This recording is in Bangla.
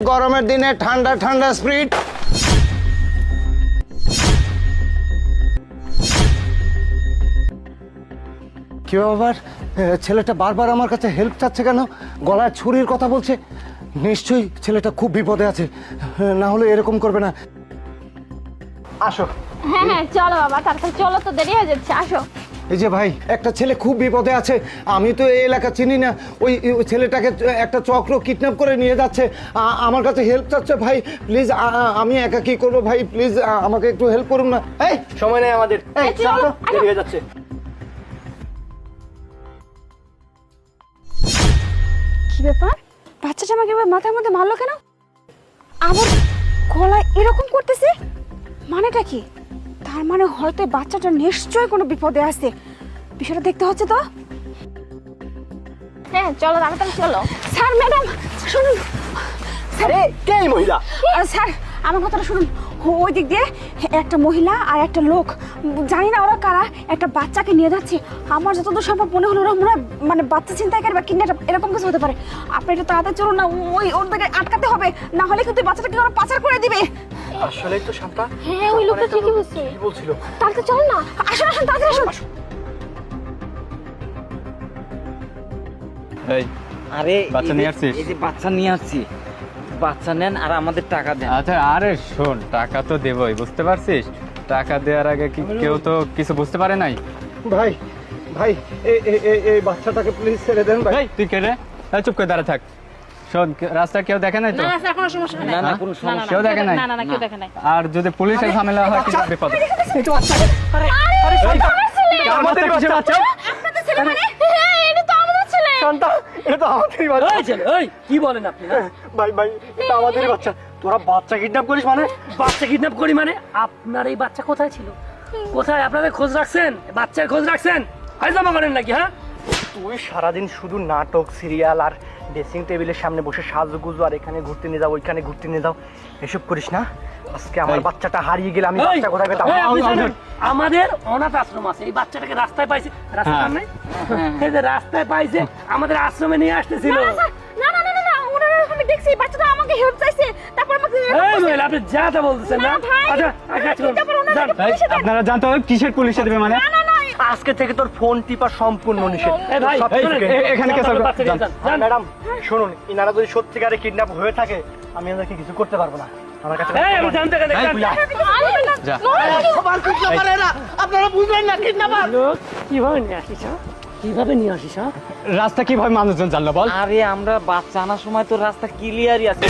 গরমের দিনে ঠান্ডা ঠান্ডা স্প্রিট। কি আবার ছেলেটা বারবার আমার কাছে হেল্প চাচ্ছে কেন? গলায় ছুরির কথা বলছে, নিশ্চয়ই ছেলেটা খুব বিপদে আছে, না হলে এরকম করবে না। আসো। হ্যাঁ হ্যাঁ চলো বাবা, তাড়াতাড়ি চলো, তো দেরি হয়ে যাচ্ছে, আসো। এই যে ভাই, একটা ছেলে খুব বিপদে আছে, আমি তো এই এলাকা চিনি না, ওই ছেলেটাকে একটা চক্র কিডন্যাপ করে নিয়ে যাচ্ছে, আমার কাছে হেল্প চাচ্ছে। ভাই প্লিজ, আমি একা কি করবো ভাই, প্লিজ আমাকে একটু হেল্প করুন না। এই সময় নেই আমাদের, এই চলো, দেরি হয়ে যাচ্ছে। কি ব্যাপার, বাচ্চাটা আমাকে এবার মাথার মধ্যে মারলো কেন? আবার গলায় এরকম করতেছে, মানেটা কি? তার মানে হয়তো এই বাচ্চাটা নিশ্চয়ই কোনো বিপদে আছে, বিষয়টা দেখতে হচ্ছে তো। হ্যাঁ চলো, তাড়াতাড়ি চলো। স্যার ম্যাডাম শুনুন, আরে কে এই মহিলা? স্যার আমার কথাটা শুনুন, ওই দিক দিয়ে একটা মহিলা আর একটা লোক, জানি না ওরা কারা, একটা বাচ্চাকে নিয়ে যাচ্ছে। আমার যতদূর সম্ভব মনে হলো ওরা মনে হয় মানে বাচ্চা ছিনতাইকারী বা কিডন্যাপ এরকম কিছু হতে পারে। আপনি একটু তাড়াতাড়ি চলুন না, ওই ওর দিকে আটকাতে হবে, না হলে কিন্তু বাচ্চাটাকে ওরা পাচার করে দিবে। আসলেই তো শান্তা। হ্যাঁ ওই লোকটা ঠিকই বলছে। কি বলছিল? তাড়াতাড়ি চল না, আসুন আসুন, তাড়াতাড়ি আসুন। এই আরে বাচ্চা নিয়ে আসছিস? এই যে বাচ্চা নিয়ে আসছি, বাচ্চা নেন আর আমাদের টাকা দেন। আচ্ছা আরে শোন, টাকা তো দেবই, বুঝতে পারছিস? টাকা দেওয়ার আগে কি কেউ তো কিছু বুঝতে পারে নাই? ভাই ভাই এই বাচ্চাটাকে প্লিজ ছেড়ে দেন ভাই। এই তুই কে রে? এই চুপ করে দাঁড়া থাক। শোন, রাস্তা কেউ দেখে নাই তো? না না কোনো সমস্যা কেউ দেখে নাই? না কেউ দেখে নাই। আর যদি পুলিশের ঝামেলা হয় কি বিপদ? আমাদের কিসের বাচ্চা? আপনাদের ছেলে মানে? হ্যাঁ এটা তো আমাদের ছেলে। শান্তা, এটা তো আমাদেরই বাচ্চা। এই ছেলে, এই কি বলেন আপনি? হ্যাঁ? ভাই ভাই, এটা আমাদেরই বাচ্চা। তোরা বাচ্চা কিডন্যাপ করিস মানে? বাচ্চা কিডন্যাপ করি মানে? আপনার এই বাচ্চা কোথায় ছিল? কোথায় আপনাদের খোঁজ রাখছেন? বাচ্চার খোঁজ রাখছেন? হাইজামা করেন নাকি? হ্যাঁ তুই সারাদিন শুধু নাটক, সিরিয়াল আর ড্রেসিং টেবিলের সামনে বসে সাজগুজু আর এখানে ঘুরতে নিয়ে যাও, ওইখানে ঘুরতে নিয়ে যাও, এসব করিস না। আজকে আমার বাচ্চাটা হারিয়ে গেলে আমি এই, বাচ্চা কোথায় পেতাম? এই, আপনি জানেন, আমাদের অনাথ আশ্রম আছে, এই বাচ্চাটাকে রাস্তায় পাইছে, রাস্তার সামনে এই যে রাস্তায় পাইছে, আমাদের আশ্রমে নিয়ে আসতেছিল। না না না না না, ওনারা আমি দেখছি বাচ্চাটা আমাকে হেল্প চাইছে, তারপর আমাকে এই মহিলা, আপনি যা তা বলতেছেন না? না ভাই, আচ্ছা কাজ করুন, তারপর ওনারা যান। এই, আপনারা জানতে হবে কিসের পুলিশে দেবে মানে? না না না আজকে থেকে তোর ফোন টিপা সম্পূর্ণ নিষেধ। এই ভাই, সব শোনেন, থেকে। এখানে কে আপনার থাকবে? বাচ্চাকে যান। যান, যান। ম্যাডাম শুনুন, ইনারা যদি সত্যিকারে কিডন্যাপ হয়ে থাকে, আমি এদেরকে কিছু করতে পারবো না। আমার কাছে এই, আমি জানতে গেলে এই, যা। আপনারা বুঝবেন না কিডন্যাপার। লোক কিভাবে নিয়ে আসিস? কিভাবে নিয়ে আসিস? রাস্তা কিভাবে মানুষজন জানলো বল? আরে আমরা বাচ্চা আনার সময় তো রাস্তা ক্লিয়ারই আছে।